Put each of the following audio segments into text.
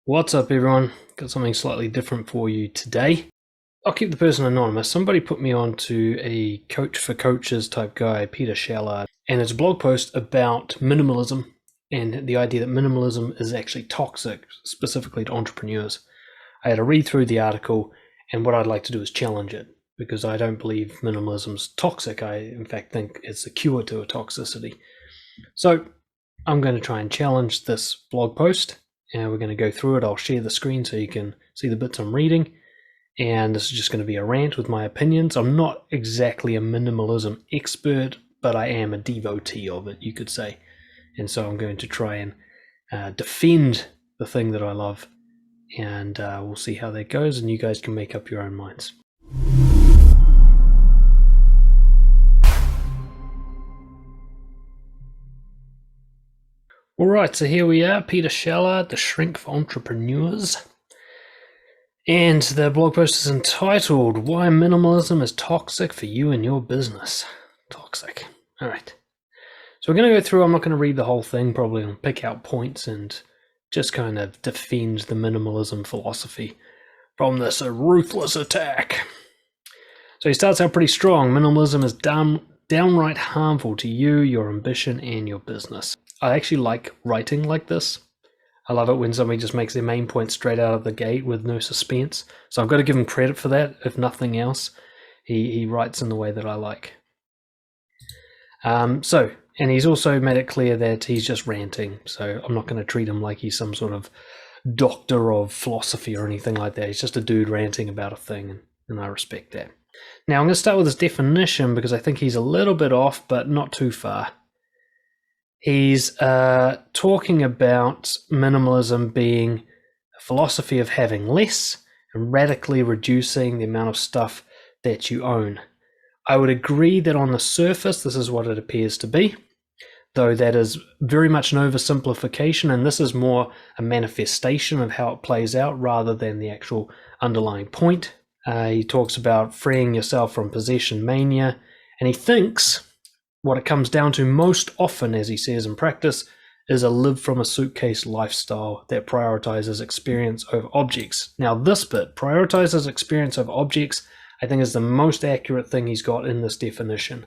What's up, everyone? Got something slightly different for you today. I'll keep the person anonymous. Somebody put me on to a coach for coaches type guy, Peter Shallard, and it's a blog post about minimalism and the idea that minimalism is actually toxic, specifically to entrepreneurs. I had a read through the article, and what I'd like to do is challenge it, because I don't believe minimalism's toxic. I, in fact, think it's a cure to a toxicity. So I'm going to try and challenge this blog post, and we're going to go through it. I'll share the screen so you can see the bits I'm reading, and this is just going to be a rant with my opinions. I'm not exactly a minimalism expert, but I am a devotee of it, you could say. And so I'm going to try and defend the thing that I love, and we'll see how that goes, and you guys can make up your own minds. All right, so here we are, Peter Shallard, The Shrink for Entrepreneurs. And the blog post is entitled, Why Minimalism is Toxic for You and Your Business. Toxic. All right. So we're going to go through, I'm not going to read the whole thing, probably I'll pick out points and just kind of defend the minimalism philosophy from this ruthless attack. So he starts out pretty strong. Minimalism is downright harmful to you, your ambition, and your business. I actually like writing like this. I love it when somebody just makes their main point straight out of the gate with no suspense. So I've got to give him credit for that, if nothing else. He writes in the way that I like. And he's also made it clear that he's just ranting. So I'm not going to treat him like he's some sort of doctor of philosophy or anything like that. He's just a dude ranting about a thing, and I respect that. Now I'm going to start with his definition because I think he's a little bit off, but not too far. He's talking about minimalism being a philosophy of having less and radically reducing the amount of stuff that you own. I would agree that on the surface, this is what it appears to be, though that is very much an oversimplification, and this is more a manifestation of how it plays out rather than the actual underlying point. He talks about freeing yourself from possession mania, and he thinks what it comes down to most often, as he says in practice, is a live from a suitcase lifestyle that prioritizes experience over objects. Now this bit, prioritizes experience over objects, I think is the most accurate thing he's got in this definition.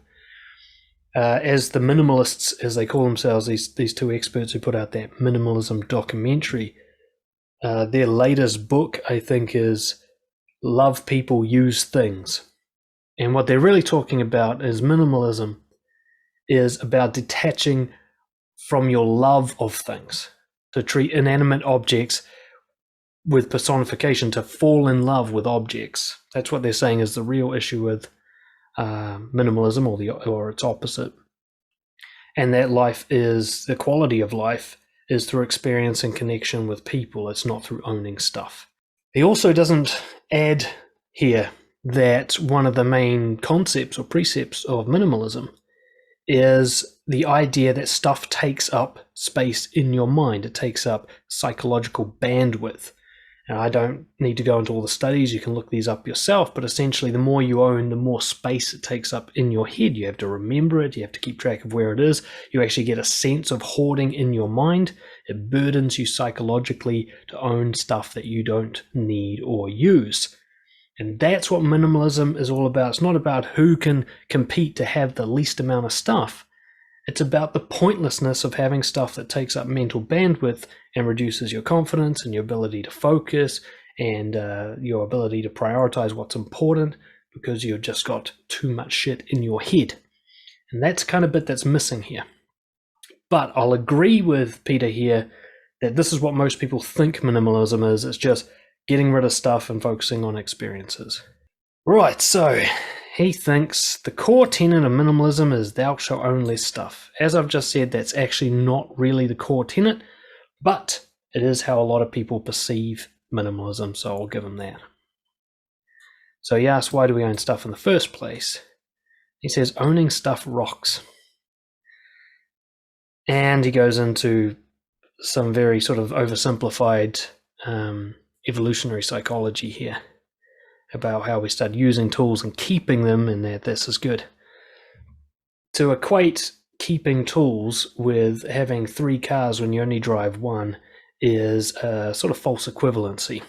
As the minimalists, as they call themselves, these two experts who put out that minimalism documentary, their latest book, I think, is Love People, Use Things. And what they're really talking about is minimalism is about detaching from your love of things, to treat inanimate objects with personification, to fall in love with objects. That's what they're saying is the real issue with minimalism, or its opposite. And that life is, the quality of life is through experience and connection with people. It's not through owning stuff. He also doesn't add here that one of the main concepts or precepts of minimalism is the idea that stuff takes up space in your mind. It takes up psychological bandwidth. And I don't need to go into all the studies. You can look these up yourself. But essentially, the more you own, the more space it takes up in your head. You have to remember it. You have to keep track of where it is. You actually get a sense of hoarding in your mind. It burdens you psychologically to own stuff that you don't need or use. And that's what minimalism is all about. It's not about who can compete to have the least amount of stuff. It's about the pointlessness of having stuff that takes up mental bandwidth and reduces your confidence and your ability to focus and your ability to prioritize what's important because you've just got too much shit in your head. And that's kind of bit that's missing here. But I'll agree with Peter here that this is what most people think minimalism is. It's just getting rid of stuff and focusing on experiences. Right, so he thinks the core tenet of minimalism is thou shalt own less stuff. As I've just said, that's actually not really the core tenet, but it is how a lot of people perceive minimalism, so I'll give him that. So he asks, why do we own stuff in the first place? He says, owning stuff rocks. And he goes into some very sort of oversimplified evolutionary psychology here about how we start using tools and keeping them, and that this is good. To equate keeping tools with having 3 cars when you only drive one is a sort of false equivalency.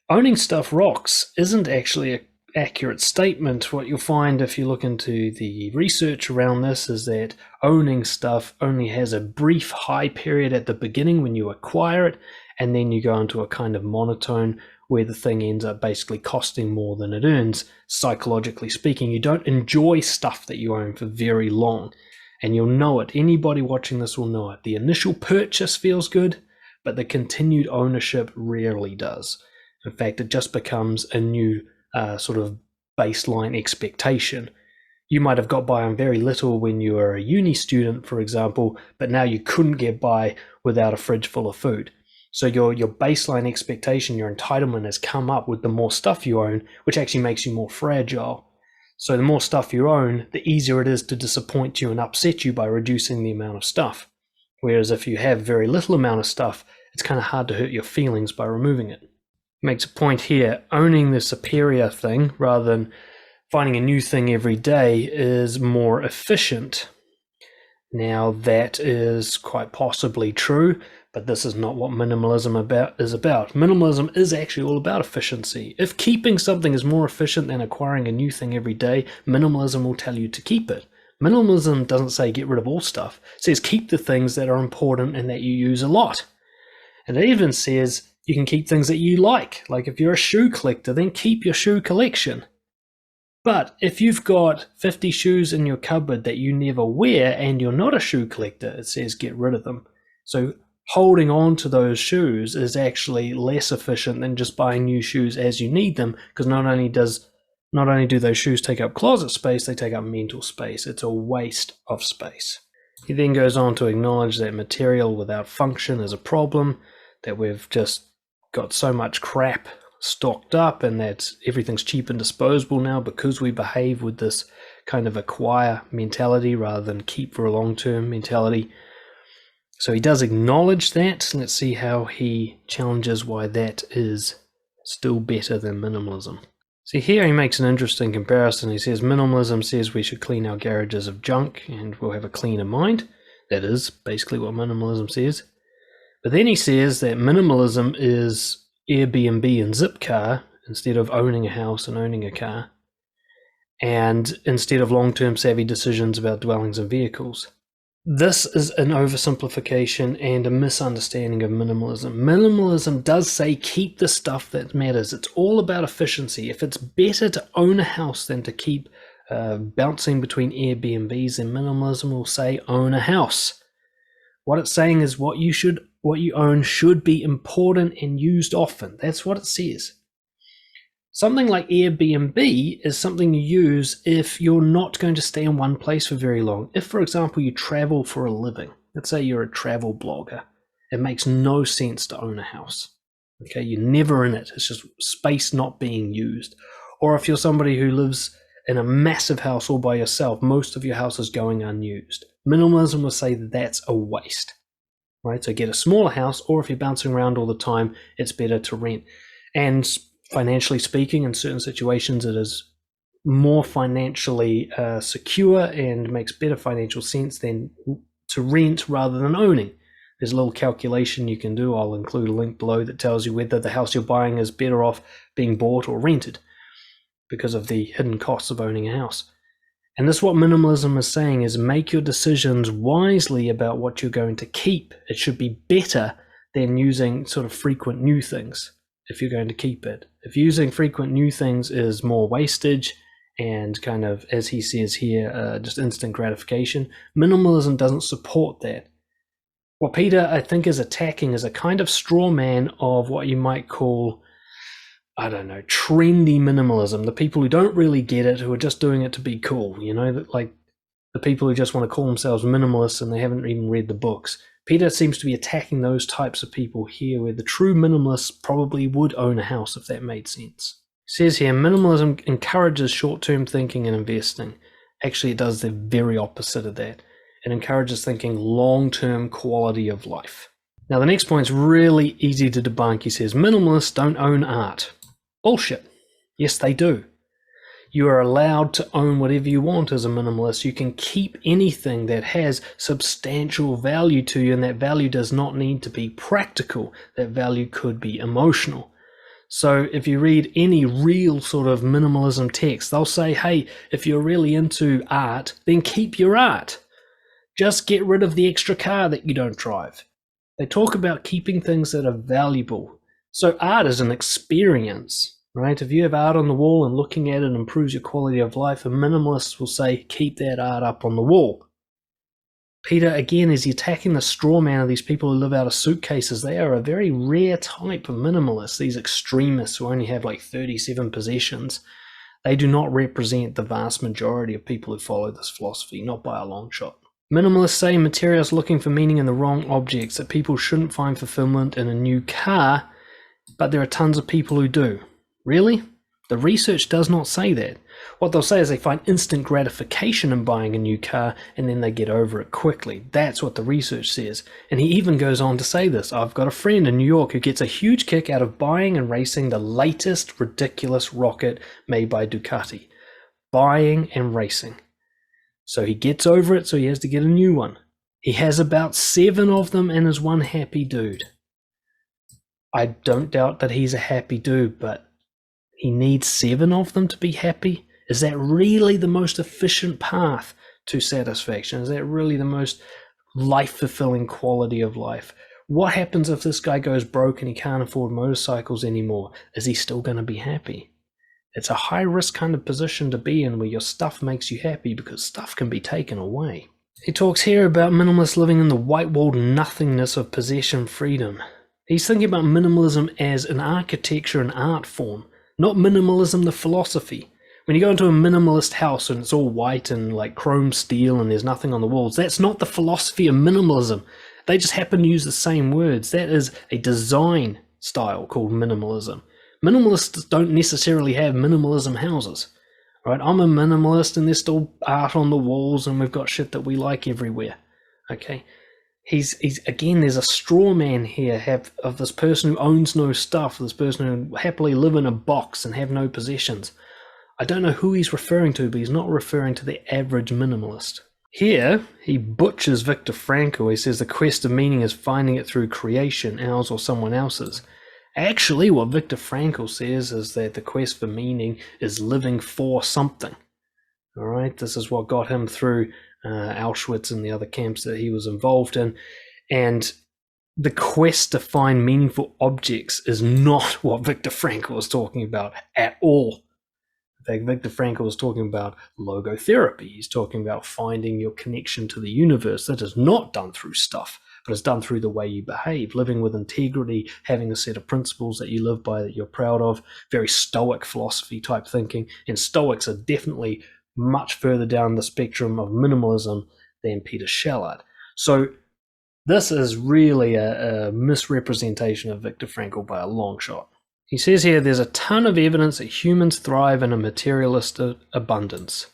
Owning stuff rocks isn't actually an accurate statement. What you'll find if you look into the research around this is that owning stuff only has a brief high period at the beginning when you acquire it, and then you go into a kind of monotone where the thing ends up basically costing more than it earns. Psychologically speaking, you don't enjoy stuff that you own for very long, and you'll know it. Anybody watching this will know it. The initial purchase feels good, but the continued ownership rarely does. In fact, it just becomes a new sort of baseline expectation. You might have got by on very little when you were a uni student, for example, but now you couldn't get by without a fridge full of food. So your baseline expectation, your entitlement has come up with the more stuff you own, which actually makes you more fragile. So the more stuff you own, the easier it is to disappoint you and upset you by reducing the amount of stuff. Whereas if you have very little amount of stuff, it's kind of hard to hurt your feelings by removing it. Makes a point here, owning the superior thing rather than finding a new thing every day is more efficient. Now that is quite possibly true, but this is not what minimalism is about. Minimalism is actually all about efficiency. If keeping something is more efficient than acquiring a new thing every day, minimalism will tell you to keep it. Minimalism doesn't say get rid of all stuff. It says keep the things that are important and that you use a lot. And it even says you can keep things that you like. Like if you're a shoe collector, then keep your shoe collection. But if you've got 50 shoes in your cupboard that you never wear and you're not a shoe collector, it says get rid of them. So holding on to those shoes is actually less efficient than just buying new shoes as you need them, because not only do those shoes take up closet space, they take up mental space. It's a waste of space. He then goes on to acknowledge that material without function is a problem, that we've just got so much crap stocked up and that everything's cheap and disposable now because we behave with this kind of acquire mentality rather than keep for a long-term mentality. So he does acknowledge that. Let's see how he challenges why that is still better than minimalism. See, here he makes an interesting comparison. He says minimalism says we should clean our garages of junk and we'll have a cleaner mind. That is basically what minimalism says. But then he says that minimalism is Airbnb and Zipcar instead of owning a house and owning a car, and instead of long-term savvy decisions about dwellings and vehicles. This is an oversimplification and a misunderstanding of minimalism. Minimalism does say keep the stuff that matters. It's all about efficiency. If it's better to own a house than to keep bouncing between Airbnbs, then minimalism will say own a house. What it's saying is what you own should be important and used often. That's what it says. Something like Airbnb is something you use if you're not going to stay in one place for very long. If, for example, you travel for a living, let's say you're a travel blogger, it makes no sense to own a house. Okay, you're never in it. It's just space not being used. Or if you're somebody who lives in a massive house all by yourself, most of your house is going unused. Minimalism will say that that's a waste, right? So get a smaller house, or if you're bouncing around all the time, it's better to rent. And financially speaking, in certain situations, it is more financially secure and makes better financial sense than to rent rather than owning. There's a little calculation you can do. I'll include a link below that tells you whether the house you're buying is better off being bought or rented because of the hidden costs of owning a house. And this is what minimalism is saying, is make your decisions wisely about what you're going to keep. It should be better than using sort of frequent new things if you're going to keep it. If using frequent new things is more wastage and kind of, as he says here, just instant gratification, minimalism doesn't support that. What Peter, I think, is attacking is a kind of straw man of what you might call, I don't know, trendy minimalism. The people who don't really get it, who are just doing it to be cool, you know, like the people who just want to call themselves minimalists and they haven't even read the books. Peter seems to be attacking those types of people here, where the true minimalists probably would own a house if that made sense. He says here, minimalism encourages short-term thinking and investing. Actually, it does the very opposite of that. It encourages thinking long-term quality of life. Now, the next point is really easy to debunk. He says, minimalists don't own art. Bullshit. Yes, they do. You are allowed to own whatever you want as a minimalist. You can keep anything that has substantial value to you, and that value does not need to be practical. That value could be emotional. So if you read any real sort of minimalism text, they'll say, hey, if you're really into art, then keep your art. Just get rid of the extra car that you don't drive. They talk about keeping things that are valuable. So art is an experience, right? If you have art on the wall and looking at it improves your quality of life, a minimalist will say, keep that art up on the wall. Peter, again, is attacking the straw man of these people who live out of suitcases. They are a very rare type of minimalists, these extremists who only have like 37 possessions. They do not represent the vast majority of people who follow this philosophy, not by a long shot. Minimalists say materials looking for meaning in the wrong objects, that people shouldn't find fulfillment in a new car, but there are tons of people who do. Really? The research does not say that. What they'll say is they find instant gratification in buying a new car and then they get over it quickly. That's what the research says. And he even goes on to say this. I've got a friend in New York who gets a huge kick out of buying and racing the latest ridiculous rocket made by Ducati. Buying and racing. So he gets over it, so he has to get a new one. He has about 7 of them and is one happy dude. I don't doubt that he's a happy dude, but he needs 7 of them to be happy? Is that really the most efficient path to satisfaction? Is that really the most life-fulfilling quality of life? What happens if this guy goes broke and he can't afford motorcycles anymore? Is he still going to be happy? It's a high-risk kind of position to be in where your stuff makes you happy because stuff can be taken away. He talks here about minimalists living in the white-walled nothingness of possession freedom. He's thinking about minimalism as an architecture and art form, not minimalism the philosophy. When you go into a minimalist house and it's all white and like chrome steel and there's nothing on the walls, that's not the philosophy of minimalism. They just happen to use the same words. That is a design style called minimalism. Minimalists don't necessarily have minimalism houses. Right? I'm a minimalist and there's still art on the walls and we've got shit that we like everywhere. Okay? He's again, there's a straw man here of this person who owns no stuff, this person who happily live in a box and have no possessions. I don't know who he's referring to, but he's not referring to the average minimalist. Here, he butchers Viktor Frankl. He says the quest of meaning is finding it through creation, ours or someone else's. Actually, what Viktor Frankl says is that the quest for meaning is living for something. All right, this is what got him through Auschwitz and the other camps that he was involved in. And the quest to find meaningful objects is not what Viktor Frankl is talking about at all. In fact, Viktor Frankl is talking about logotherapy. He's talking about finding your connection to the universe. That is not done through stuff, but it's done through the way you behave, living with integrity, having a set of principles that you live by that you're proud of, very stoic philosophy type thinking. And stoics are definitely much further down the spectrum of minimalism than Peter Shallard. So this is really a misrepresentation of Viktor Frankl by a long shot. He says here there's a ton of evidence that humans thrive in a materialist abundance.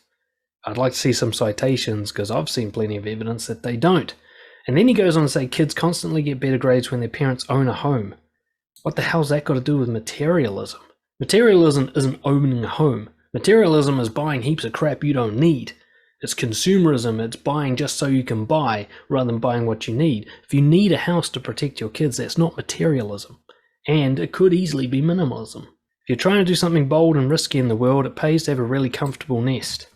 I'd like to see some citations because I've seen plenty of evidence that they don't. And then he goes on to say kids constantly get better grades when their parents own a home. What the hell's that got to do with materialism? Materialism isn't owning a home. Materialism is buying heaps of crap you don't need. It's consumerism. It's buying just so you can buy rather than buying what you need. If you need a house to protect your kids, that's not materialism. And it could easily be minimalism. If you're trying to do something bold and risky in the world, it pays to have a really comfortable nest.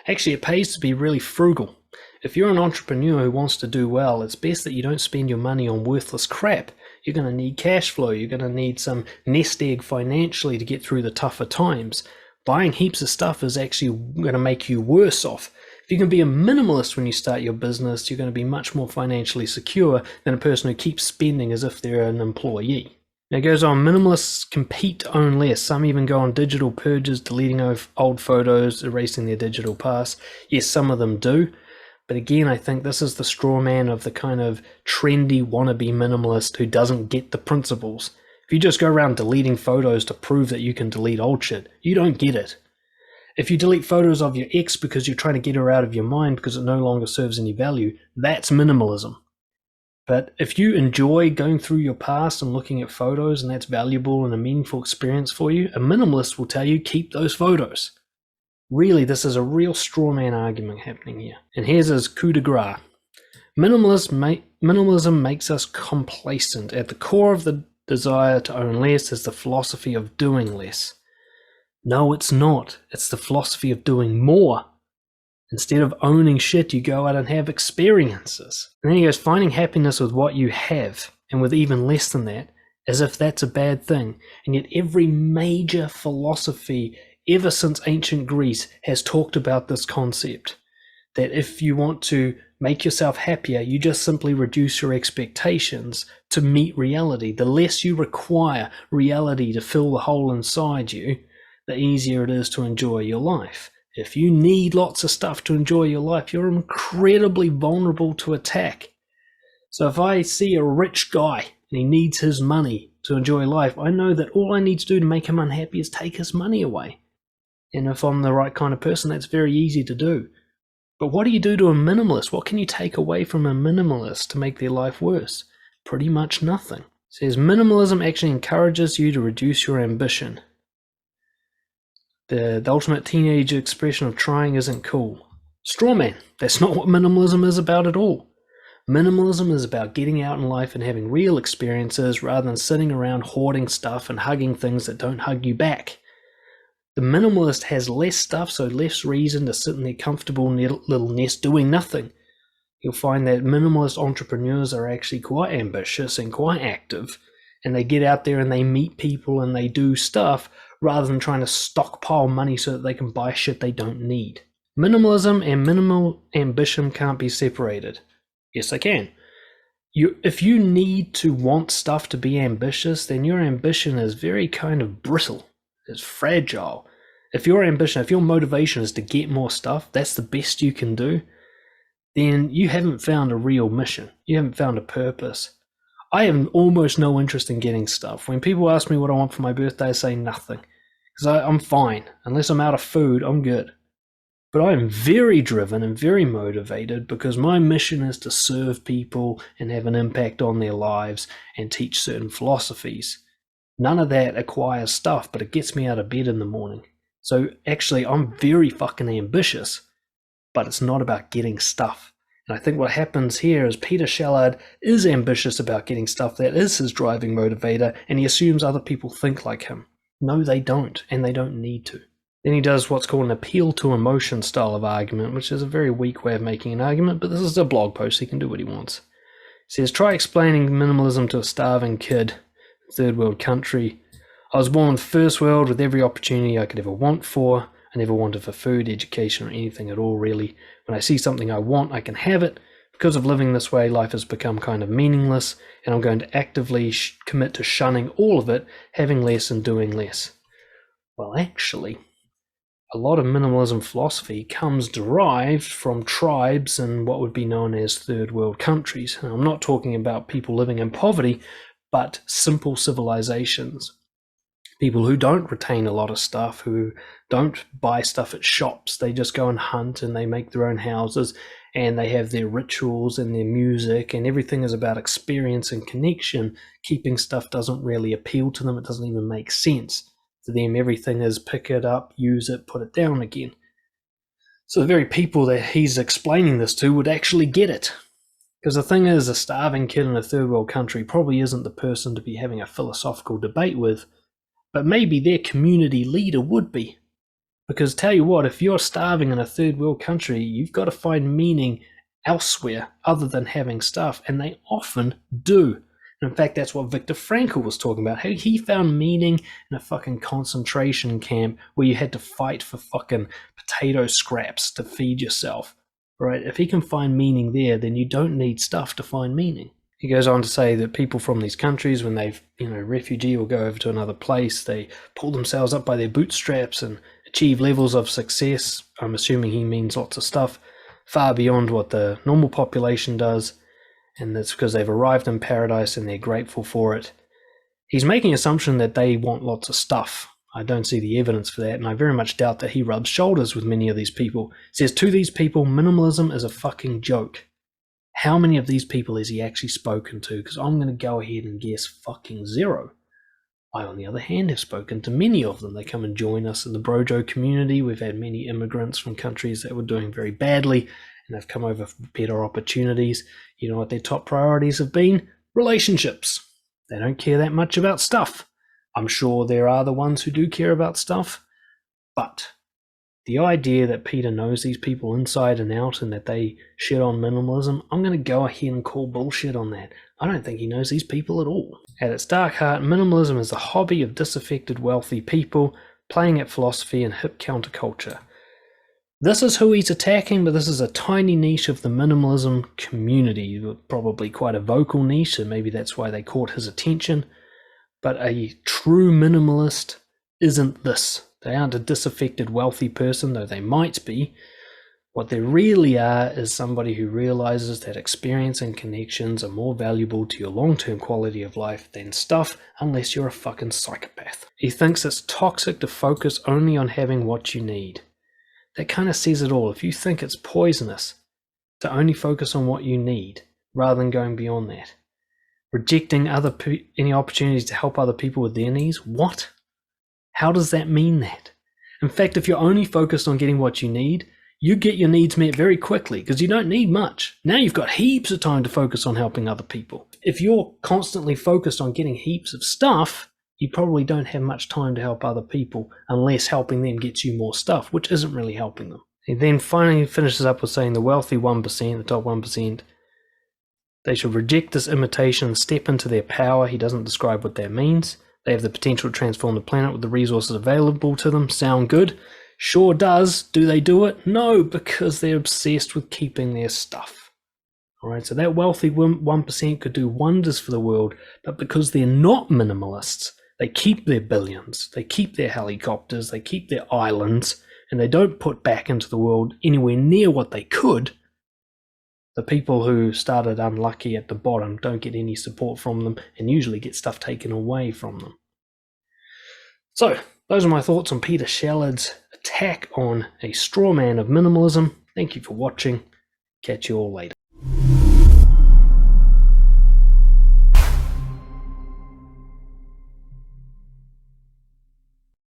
Actually, it pays to be really frugal. If you're an entrepreneur who wants to do well, it's best that you don't spend your money on worthless crap. You're going to need cash flow. You're going to need some nest egg financially to get through the tougher times. Buying heaps of stuff is actually going to make you worse off. If you can be a minimalist when you start your business, you're going to be much more financially secure than a person who keeps spending as if they're an employee. Now it goes on, minimalists compete to own less. Some even go on digital purges, deleting old photos, erasing their digital past. Yes, some of them do. But again, I think this is the straw man of the kind of trendy wannabe minimalist who doesn't get the principles. If you just go around deleting photos to prove that you can delete old shit, you don't get it. If you delete photos of your ex because you're trying to get her out of your mind because it no longer serves any value, that's minimalism. But if you enjoy going through your past and looking at photos and that's valuable and a meaningful experience for you, a minimalist will tell you keep those photos. Really, this is a real straw man argument happening here. And here's his coup de grace. Minimalism makes us complacent. At the core of the desire to own less is the philosophy of doing less. No, it's not. It's the philosophy of doing more. Instead of owning shit, you go out and have experiences. And then he goes, finding happiness with what you have, and with even less than that, as if that's a bad thing. And yet every major philosophy ever since ancient Greece has talked about this concept, that if you want to make yourself happier, you just simply reduce your expectations to meet reality. The less you require reality to fill the hole inside you, the easier it is to enjoy your life. If you need lots of stuff to enjoy your life, you're incredibly vulnerable to attack. So if I see a rich guy and he needs his money to enjoy life, I know that all I need to do to make him unhappy is take his money away. And if I'm the right kind of person, that's very easy to do. But what do you do to a minimalist? What can you take away from a minimalist to make their life worse? Pretty much nothing. It says minimalism actually encourages you to reduce your ambition. The ultimate teenage expression of trying isn't cool. Straw man. That's not what minimalism is about at all. Minimalism is about getting out in life and having real experiences rather than sitting around hoarding stuff and hugging things that don't hug you back. The minimalist has less stuff, so less reason to sit in their comfortable little nest doing nothing. You'll find that minimalist entrepreneurs are actually quite ambitious and quite active, and they get out there and they meet people and they do stuff rather than trying to stockpile money so that they can buy shit they don't need. Minimalism and minimal ambition can't be separated. Yes, they can. If you need to want stuff to be ambitious, then your ambition is very kind of brittle. It's fragile. If your motivation is to get more stuff, that's the best you can do, then you haven't found a real mission. You haven't found a purpose. I have almost no interest in getting stuff. When people ask me what I want for my birthday, I say nothing. Because I'm fine. Unless I'm out of food, I'm good. But I am very driven and very motivated because my mission is to serve people and have an impact on their lives and teach certain philosophies. None of that acquires stuff, but it gets me out of bed in the morning. So actually, I'm very fucking ambitious, but it's not about getting stuff. And I think what happens here is Peter Shallard is ambitious about getting stuff. That is his driving motivator, and he assumes other people think like him. No, they don't, and they don't need to. Then he does what's called an appeal to emotion style of argument, which is a very weak way of making an argument, but this is a blog post, he can do what he wants. He says, try explaining minimalism to a starving kid. Third world country. I was born in the first world with every opportunity I could ever want for. I never wanted for food, education, or anything at all, really. When I see something I want, I can have it. Because of living this way, life has become kind of meaningless, and I'm going to actively commit to shunning all of it, having less and doing less. Well, actually, a lot of minimalism philosophy comes derived from tribes and what would be known as third world countries. And I'm not talking about people living in poverty, but simple civilizations. People who don't retain a lot of stuff, who don't buy stuff at shops. They just go and hunt and they make their own houses and they have their rituals and their music, and everything is about experience and connection. Keeping stuff doesn't really appeal to them. It doesn't even make sense. To them, everything is pick it up, use it, put it down again. So the very people that he's explaining this to would actually get it. Because the thing is, a starving kid in a third world country probably isn't the person to be having a philosophical debate with, but maybe their community leader would be. Because tell you what, if you're starving in a third world country, you've got to find meaning elsewhere other than having stuff, and they often do. And in fact, that's what Viktor Frankl was talking about. He found meaning in a fucking concentration camp where you had to fight for fucking potato scraps to feed yourself. Right? If he can find meaning there, then you don't need stuff to find meaning. He goes on to say that people from these countries, when they've, refugee or go over to another place, they pull themselves up by their bootstraps and achieve levels of success. I'm assuming he means lots of stuff, far beyond what the normal population does. And that's because they've arrived in paradise and they're grateful for it. He's making an assumption that they want lots of stuff. I don't see the evidence for that, and I very much doubt that he rubs shoulders with many of these people. He says to these people, minimalism is a fucking joke. How many of these people has he actually spoken to? Because I'm going to go ahead and guess fucking zero. I, on the other hand, have spoken to many of them. They come and join us in the BROJO community. We've had many immigrants from countries that were doing very badly, and they've come over for better opportunities. You know what their top priorities have been? Relationships. They don't care that much about stuff. I'm sure there are the ones who do care about stuff, but the idea that Peter knows these people inside and out and that they shit on minimalism, I'm going to go ahead and call bullshit on that. I don't think he knows these people at all. At its dark heart, minimalism is the hobby of disaffected wealthy people playing at philosophy and hip counterculture. This is who he's attacking, but this is a tiny niche of the minimalism community, probably quite a vocal niche, and maybe that's why they caught his attention. But a true minimalist isn't this. They aren't a disaffected wealthy person, though they might be. What they really are is somebody who realizes that experience and connections are more valuable to your long-term quality of life than stuff, unless you're a fucking psychopath. He thinks it's toxic to focus only on having what you need. That kind of says it all. If you think it's poisonous to only focus on what you need rather than going beyond that, rejecting any opportunities to help other people with their needs, what? How does that mean that? In fact, if you're only focused on getting what you need, you get your needs met very quickly because you don't need much. Now you've got heaps of time to focus on helping other people. If you're constantly focused on getting heaps of stuff, you probably don't have much time to help other people unless helping them gets you more stuff, which isn't really helping them. He then finally finishes up with saying the wealthy 1%, the top 1%, they should reject this imitation and step into their power. He doesn't describe what that means. They have the potential to transform the planet with the resources available to them. Sound good? Sure does. Do they do it? No, because they're obsessed with keeping their stuff. All right, so that wealthy 1% could do wonders for the world, but because they're not minimalists, they keep their billions, they keep their helicopters, they keep their islands, and they don't put back into the world anywhere near what they could. The people who started unlucky at the bottom don't get any support from them and usually get stuff taken away from them. So, those are my thoughts on Peter Shallard's attack on a straw man of minimalism. Thank you for watching. Catch you all later.